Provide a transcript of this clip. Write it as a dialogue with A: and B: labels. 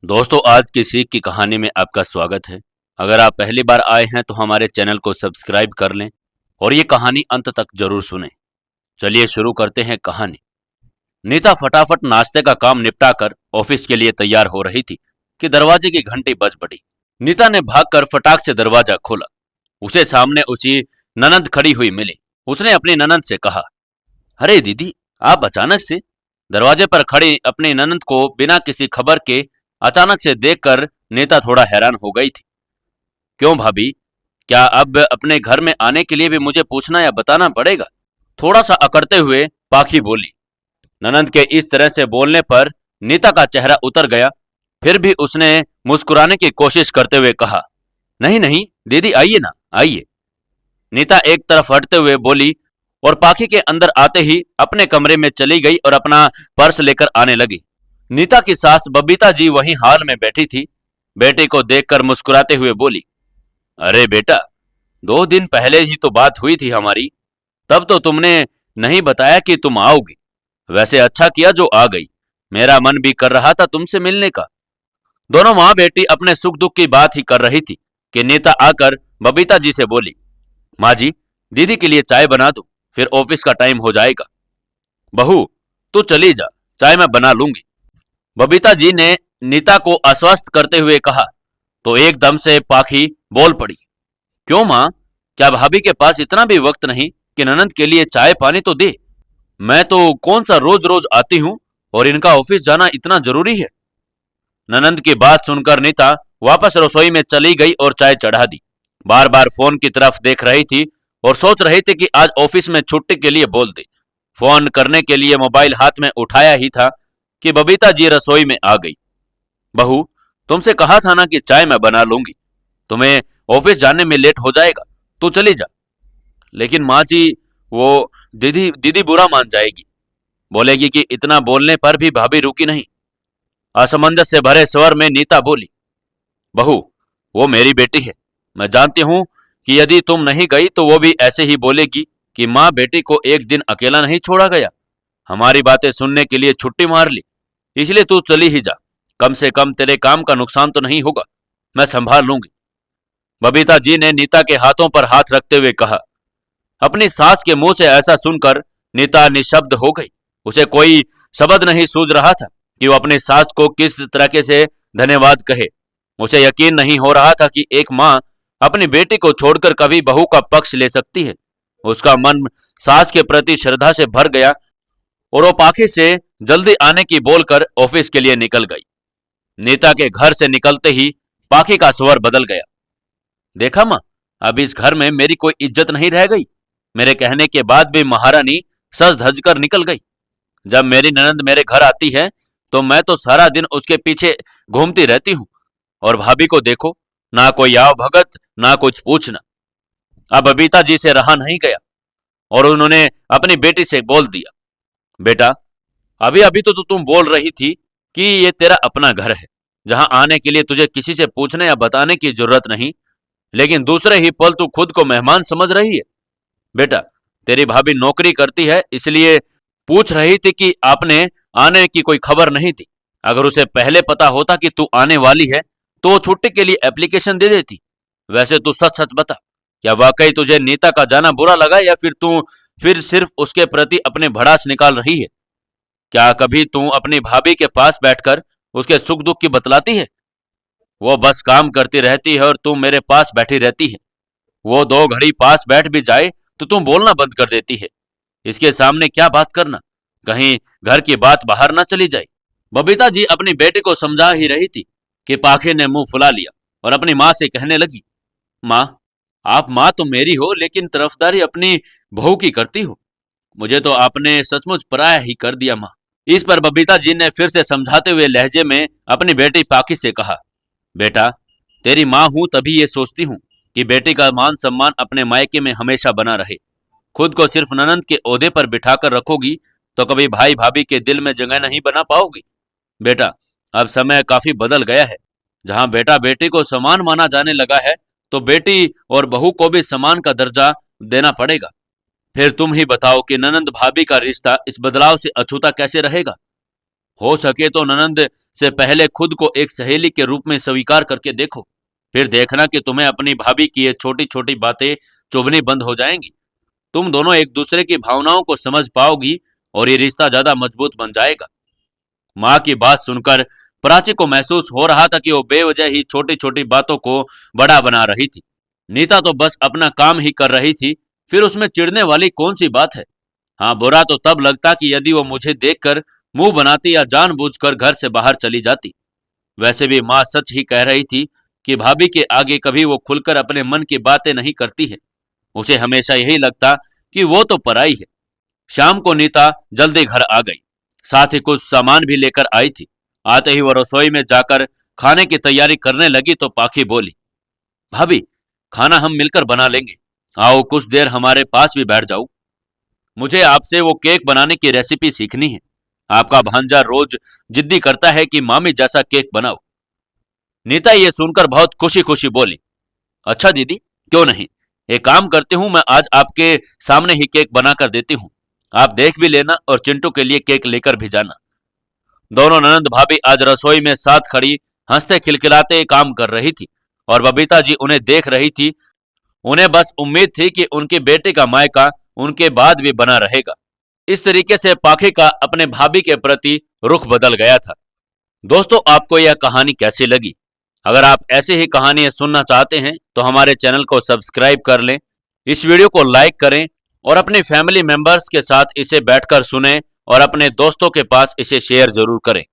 A: दोस्तों, आज की सीख की कहानी में आपका स्वागत है। अगर आप पहली बार आए हैं तो हमारे चैनल को सब्सक्राइब कर लें और ये कहानी अंत तक जरूर सुनें। चलिए शुरू करते हैं कहानी। नीता फटाफट नाश्ते का काम निपटा कर ऑफिस के लिए तैयार हो रही थी कि दरवाजे की घंटी बज पड़ी। नीता ने भागकर फटाक से दरवाजा खोला। उसे सामने उसी ननद खड़ी हुई मिली। उसने अपनी ननद से कहा, अरे दीदी, आप अचानक से? दरवाजे पर खड़ी अपनी ननद को बिना किसी खबर के अचानक से देखकर नीता थोड़ा हैरान हो गई थी। क्यों भाभी, क्या अब अपने घर में आने के लिए भी मुझे पूछना या बताना पड़ेगा? थोड़ा सा अकड़ते हुए पाखी बोली। ननद के इस तरह से बोलने पर नीता का चेहरा उतर गया। फिर भी उसने मुस्कुराने की कोशिश करते हुए कहा, नहीं नहीं दीदी, आइए ना, आइए। नीता एक तरफ हटते हुए बोली और पाखी के अंदर आते ही अपने कमरे में चली गई और अपना पर्स लेकर आने लगी। नीता की सास बबीता जी वहीं हाल में बैठी थी। बेटे को देखकर मुस्कुराते हुए बोली, अरे बेटा, 2 दिन पहले ही तो बात हुई थी हमारी। तब तो तुमने नहीं बताया कि तुम आओगी। वैसे अच्छा किया जो आ गई। मेरा मन भी कर रहा था तुमसे मिलने का। दोनों माँ बेटी अपने सुख दुख की बात ही कर रही थी कि नीता आकर बबीता जी से बोली, माँ जी, दीदी के लिए चाय बना दो, फिर ऑफिस का टाइम हो जाएगा। बहू, तू चली जा, चाय मैं बना लूंगी। बबीता जी ने नीता को आश्वस्त करते हुए कहा। तो एकदम से पाखी बोल पड़ी, क्यों माँ, क्या भाभी के पास इतना भी वक्त नहीं कि ननद के लिए चाय पानी तो दे? मैं तो कौन सा रोज रोज आती हूँ और इनका ऑफिस जाना इतना जरूरी है? ननंद की बात सुनकर नीता वापस रसोई में चली गई और चाय चढ़ा दी। बार बार फोन की तरफ देख रही थी और सोच रही थी कि आज ऑफिस में छुट्टी के लिए बोल दे। फोन करने के लिए मोबाइल हाथ में उठाया ही था कि बबीता जी रसोई में आ गई। बहू, तुमसे कहा था ना कि चाय मैं बना लूंगी। तुम्हें ऑफिस जाने में लेट हो जाएगा, तू चली जा। लेकिन माँ जी, वो दीदी दीदी बुरा मान जाएगी, बोलेगी कि इतना बोलने पर भी भाभी रुकी नहीं। असमंजस से भरे स्वर में नीता बोली, बहू, वो मेरी बेटी है। मैं जानती हूं कि यदि तुम नहीं गई तो वो भी ऐसे ही बोलेगी कि माँ बेटी को एक दिन अकेला नहीं छोड़ा गया। हमारी बातें सुनने के लिए छुट्टी मार ली, इसलिए तू चली ही जा। कम से कम तेरे काम का नुकसान तो नहीं होगा, मैं संभाल लूंगी। बबीता जी ने नीता के हाथों पर हाथ रखते हुए कहा। अपनी सास के मुंह से ऐसा सुनकर नीता निशब्द हो गई। उसे कोई शब्द नहीं सूझ रहा था कि वो अपनी सास को किस तरह से धन्यवाद कहे। उसे यकीन नहीं हो रहा था कि एक माँ अपनी बेटी को छोड़कर कभी बहू का पक्ष ले सकती है। उसका मन सास के प्रति श्रद्धा से भर गया और वो पाखी से जल्दी आने की बोलकर ऑफिस के लिए निकल गई। नीता के घर से निकलते ही पाखी का स्वर बदल गया। देखा माँ, अब इस घर में मेरी कोई इज्जत नहीं रह गई। मेरे कहने के बाद भी महारानी सज धज कर निकल गई। जब मेरी ननद मेरे घर आती है तो मैं तो सारा दिन उसके पीछे घूमती रहती हूँ। और भाभी को देखो, ना कोई आव भगत, ना कुछ पूछना। अब बबीता जी से रहा नहीं गया और उन्होंने अपनी बेटी से बोल दिया, बेटा, अभी अभी तो तुम बोल रही थी कि ये तेरा अपना घर है, जहां आने के लिए तुझे किसी से पूछने या बताने की जरूरत नहीं, लेकिन दूसरे ही पल तू खुद को मेहमान समझ रही है। बेटा, तेरी भाभी नौकरी करती है, इसलिए पूछ रही थी कि आपने आने की कोई खबर नहीं थी। अगर उसे पहले पता होता कि तू आने वाली है तो वो छुट्टी के लिए एप्लीकेशन दे देती। वैसे तू सच सच बता, क्या वाकई तुझे नीता का जाना बुरा लगा या फिर तू फिर सिर्फ उसके प्रति अपने भड़ास निकाल रही है? क्या कभी तू अपनी भाभी के पास बैठकर उसके सुख दुख की बतलाती है? वो बस काम करती रहती है और तू मेरे पास बैठी रहती है। वो 2 घड़ी पास बैठ भी जाए तो तुम बोलना बंद कर देती है। इसके सामने क्या बात करना, कहीं घर की बात बाहर ना चली जाए। बबीता जी अपनी बेटे को समझा ही रही थी कि पाखे ने मुंह फुला लिया और अपनी माँ से कहने लगी, माँ, आप माँ तो मेरी हो, लेकिन तरफदारी अपनी बहू की करती हो। मुझे तो आपने सचमुच पराया ही कर दिया माँ। इस पर बबीता जी ने फिर से समझाते हुए लहजे में अपनी बेटी पाकी से कहा, बेटा, तेरी माँ हूं तभी ये सोचती हूँ कि बेटी का मान सम्मान अपने मायके में हमेशा बना रहे। खुद को सिर्फ ननंद के ओहदे पर बिठाकर रखोगी तो कभी भाई भाभी के दिल में जगह नहीं बना पाओगी। बेटा, अब समय काफी बदल गया है। जहां बेटा बेटी को समान माना जाने लगा है तो बेटी और बहू को भी समान का दर्जा देना पड़ेगा। फिर तुम ही बताओ कि ननंद भाभी का रिश्ता इस बदलाव से अछूता कैसे रहेगा? हो सके तो ननंद से पहले खुद को एक सहेली के रूप में स्वीकार करके देखो। फिर देखना कि तुम्हें अपनी भाभी की ये छोटी छोटी बातें चुभनी बंद हो जाएंगी। तुम दोनों एक दूसरे की भावनाओं को समझ पाओगी और ये रिश्ता ज्यादा मजबूत बन जाएगा। माँ की बात सुनकर प्राची को महसूस हो रहा था कि वो बेवजह ही छोटी छोटी बातों को बड़ा बना रही थी। नीता तो बस अपना काम ही कर रही थी, फिर उसमें चिढ़ने वाली कौन सी बात है। हाँ, बुरा तो तब लगता कि यदि वो मुझे देखकर मुंह बनाती या जानबूझकर घर से बाहर चली जाती। वैसे भी माँ सच ही कह रही थी कि भाभी के आगे कभी वो खुलकर अपने मन की बातें नहीं करती है। उसे हमेशा यही लगता कि वो तो पराई है। शाम को नीता जल्दी घर आ गई, साथ ही कुछ सामान भी लेकर आई थी। आते ही वो रसोई में जाकर खाने की तैयारी करने लगी तो पाखी बोली, भाभी, खाना हम मिलकर बना लेंगे। आओ कुछ देर हमारे पास भी बैठ जाओ। मुझे आपसे वो केक बनाने की रेसिपी सीखनी है। आपका भांजा रोज जिद्दी करता है कि मामी जैसा केक बनाओ। नीता ये सुनकर बहुत खुशी खुशी बोली, अच्छा दीदी, क्यों नहीं। एक काम करती हूँ, मैं आज आपके सामने ही केक बनाकर देती हूँ। आप देख भी लेना और चिंटू के लिए केक लेकर भी जाना। दोनों ननंद भाभी आज रसोई में साथ खड़ी हंसते खिलखिलाते काम कर रही थी और बबीता जी उन्हें देख रही थी। उन्हें बस उम्मीद थी कि उनके बेटे का मायका उनके बाद भी बना रहेगा। इस तरीके से पाखी का अपने भाभी के प्रति रुख बदल गया था। दोस्तों, आपको यह कहानी कैसी लगी? अगर आप ऐसे ही कहानियां सुनना चाहते हैं तो हमारे चैनल को सब्सक्राइब कर लें, इस वीडियो को लाइक करें और अपने फैमिली मेंबर्स के साथ इसे बैठकर सुनें और अपने दोस्तों के पास इसे शेयर जरूर करें।